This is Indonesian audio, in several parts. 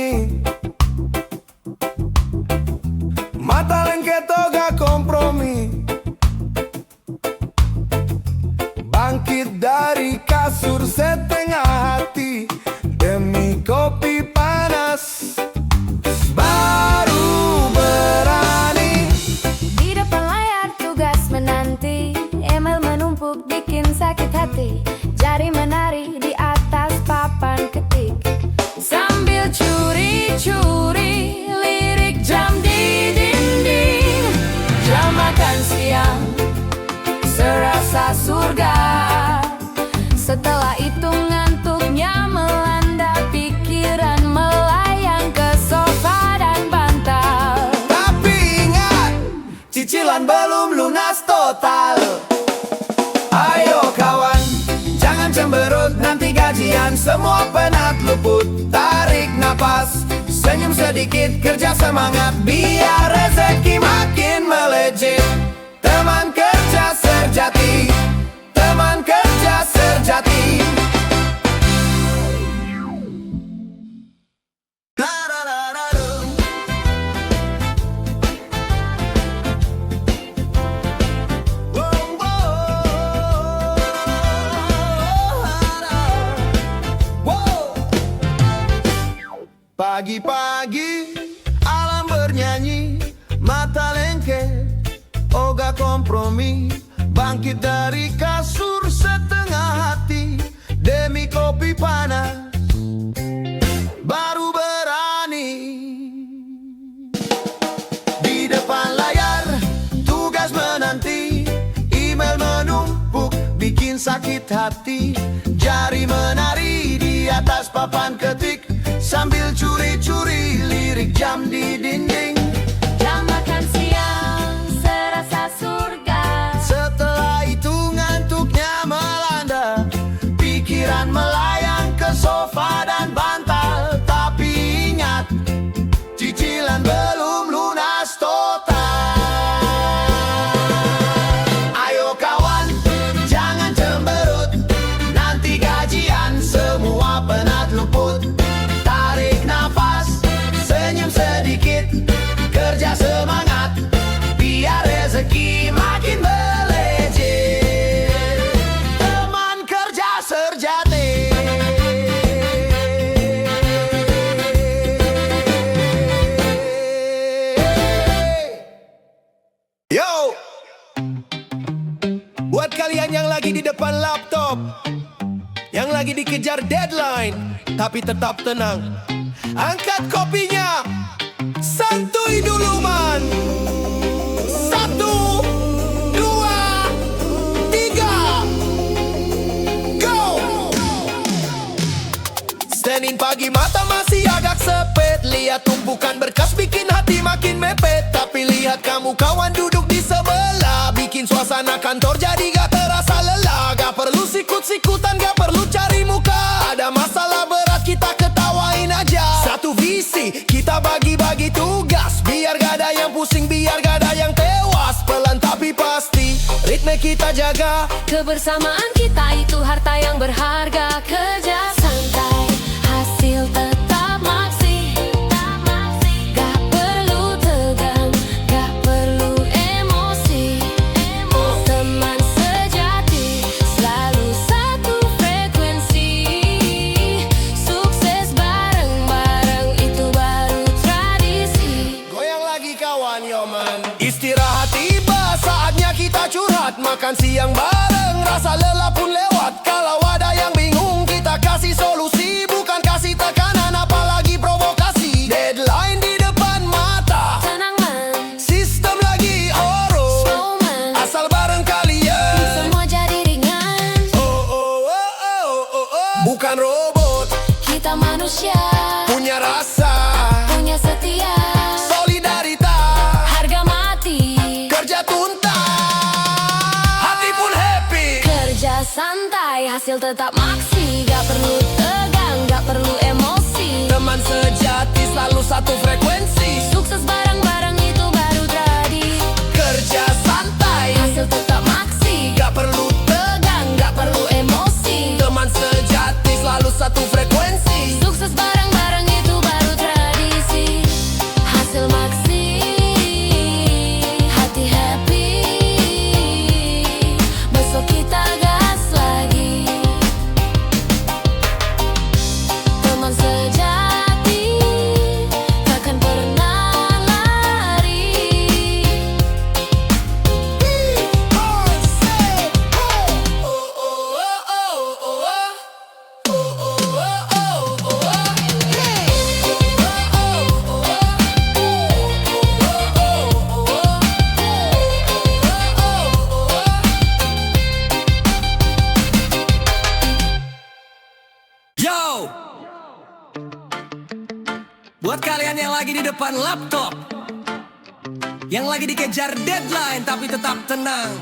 berani. Mata lengket toga kompromi. Bangkit dari kasur setengah hati demi kopi panas. Baru berani. Di depan layar tugas menanti, email menumpuk bikin sakit hati, jari menari di atas papan ketik, sambil curi-curi lirik jam di dinding. Jam makan siang serasa surga. Setelah itu ngantuknya melanda, pikiran melayang ke sofa dan bantal. Tapi ingat, cicilan belum lunas total. Ayo kawan, jangan cemberut, nanti gajian semua penat luput. Tarik napas, senyum sedikit, kerja semangat, biar rezeki makin melejit. Teman kerja sejati, teman kerja sejati. Pagi-pagi alam bernyanyi, mata lengket, ogah kompromi. Bangkit dari kasur setengah hati demi kopi panas. Baru berani. Di depan layar tugas menanti, email menumpuk bikin sakit hati, jari menari di atas papan ketik, sambil curi-curi lirik jam di dinding. Jam makan siang serasa surga. Setelah itu ngantuknya melanda, pikiran melayang ke sofa dan bantal. Tapi ingat, cicilan belum lunas total. Ayo kawan, jangan cemberut, nanti gajian semua penat luput. Tarik nafas, senyum sedikit, kerja semangat, biar rezeki makin melejit. Teman kerja sejati. Yo, buat kalian yang lagi di depan laptop, yang lagi dikejar deadline, tapi tetap tenang, angkat kopinya, santuy dulu man. 1, 2, 3, go! Senin pagi mata masih agak sepet, lihat tumpukan berkas bikin hati makin mepet. Tapi lihat kamu kawan duduk di sebelah, bikin suasana kantor jadi gak terasa lelah. Gak perlu sikut-sikutan, gak perlu cari muka, ada masalah berat kita ketawain aja. Satu visi, kita bagi-bagi tugas, biar gak ada yang pusing, biar gak ada yang tewas. Pelan tapi pasti, ritme kita jaga. Kebersamaan kita itu harta yang berharga. Kerja santai, hasil tetap maksi. Gak perlu tegang, gak perlu emosi. Teman sejati selalu satu frekuensi. Sukses bareng-bareng itu baru tradisi. Goyang lagi kawan, yo man. Istirahat tiba, saatnya kita curhat. Makan siang bareng, rasa lelah pun lewat. Kalau ada yang bingung, kita kasih solusi, bukan kasih tekanan, apalagi provokasi. Deadline di depan mata, Tenang man, sistem lagi oro, snowman, asal bareng kalian. semua jadi ringan. Bukan robot, Kita manusia, punya rasa, punya setia, solidaritas, harga mati. kerja tuntas, hati pun happy. Kerja santai, hasil tetap maksi. Gak perlu tegang, gak perlu emosi. Teman sejati selalu satu frekuensi. Sukses bareng-bareng itu baru tradi. Kerja santai, Hasil tetap maksi. gak perlu tegang, gak perlu emosi. Teman sejati selalu satu frekuensi. Sukses bareng-bareng itu baru tradi. Buat kalian yang lagi di depan laptop, yang lagi dikejar deadline tapi tetap tenang,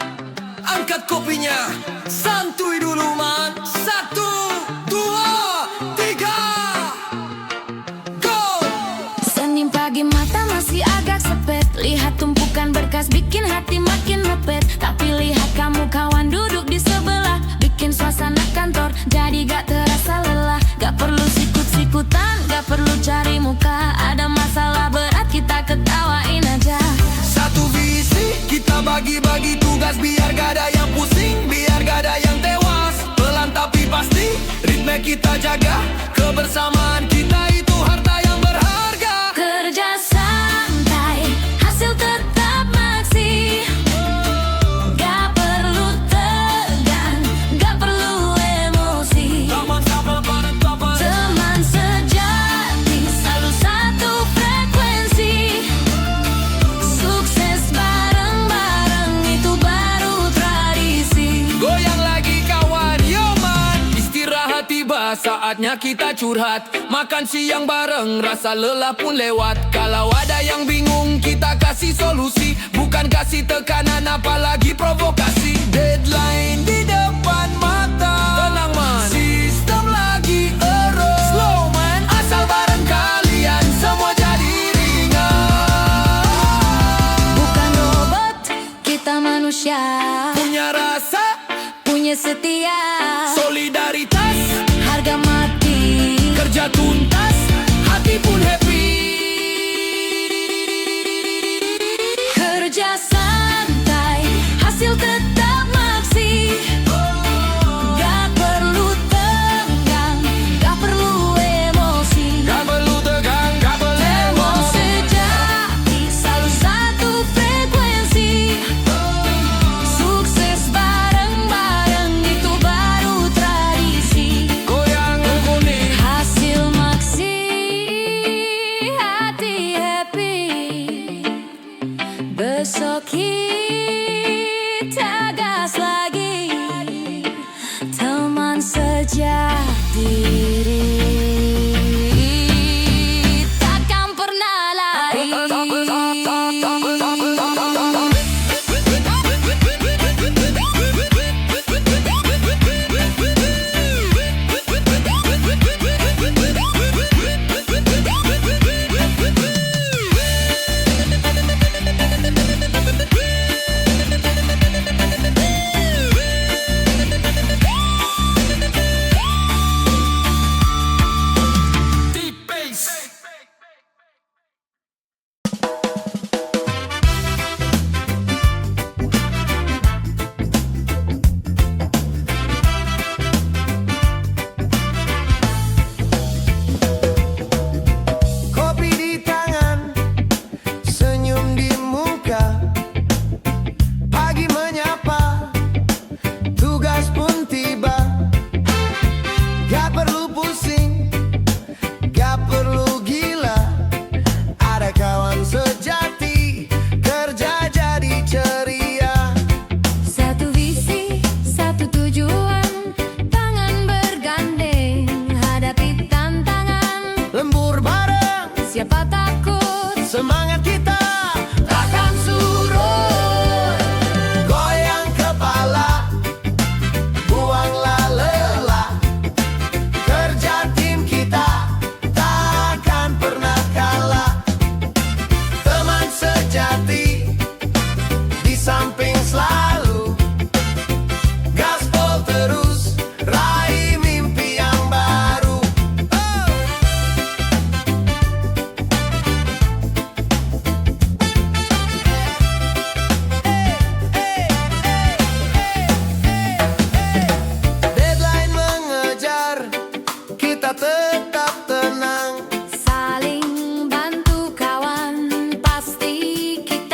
angkat kopinya, santuy dulu man. 1, 2, 3, go! Senin pagi mata masih agak sepet, lihat tumpukan berkas bikin hati makin mepet. Tapi lihat kamu kawan duduk di sebelah, bikin suasana kantor jadi gak terasa lelah. Gak perlu sikut-sikutan, gak perlu cari muka, ada masalah berat kita ketawain aja. Satu visi, kita bagi-bagi tugas biar gak ada yang pusing, biar gak ada yang tewas. Pelan tapi pasti, ritme kita jaga, kebersamaan kita itu harta yang berharga. Kerja santai, hasil tetap maksi. Gak perlu tegang, gak perlu emosi. Teman sejati, selalu satu frekuensi. Sukses bareng-bareng, itu baru tradisi. Goyang lagi kawan, yo man. Istirahat tiba, saatnya kita curhat. Makan siang bareng, rasa lelah pun lewat. Kalau ada yang bingung, kita kasih solusi, bukan kasih tekanan apalagi provokasi. Deadline di depan mata, tenang man, sistem lagi error. Slow man, asal bareng kalian semua jadi ringan. Bukan robot, kita manusia, Punya rasa, punya setia, solidaritas, harga mati. kerja tuntas, hati pun happy. Kerja santai, hasil tetap maksi. Gak perlu tegang, gak perlu emosi. Gak perlu tegang, gak perlu Teman emosi. sejati, selalu satu frekuensi. Sukses bareng-bareng, itu baru tradisi. Goyang kuning, Hasil maksi, hati happy. Besok kita gas lagi, teman sejati. Takkan pernah lari. deep bass. Kopi di tangan, senyum di muka. Pagi menyapa, tugas pun tiba. Gak perlu pusing, gak perlu gila. Ada kawan sejati, kerja jadi ceria. Satu visi, satu tujuan, tangan bergandeng, hadapi tantangan. Lembur bareng, Siapa takut? semangat kita takkan surut. Goyang kepala, buanglah lelah. Kerja tim kita takkan pernah kalah. Teman sejati di samping selalu. Gaspol terus, raih mimpi yang baru. Deadline mengejar, kita tetap tenang. Saling bantu kawan, pasti kita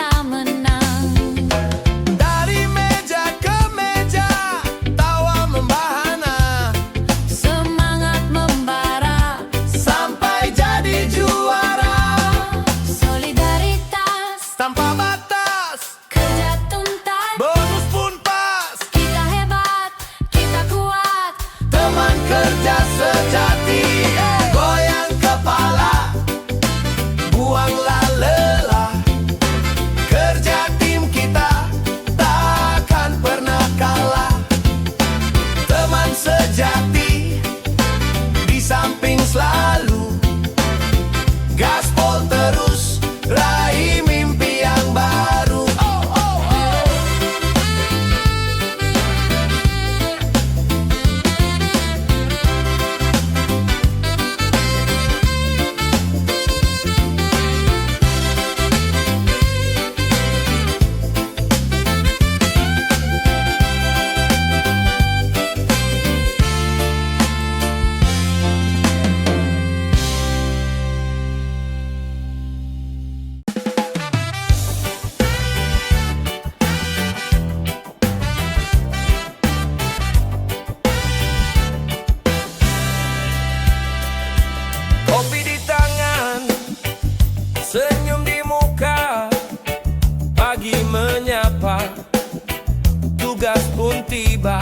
tiba.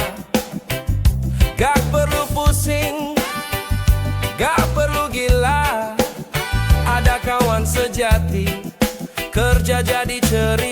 Gak perlu pusing, gak perlu gila. Ada kawan sejati, kerja jadi cerita.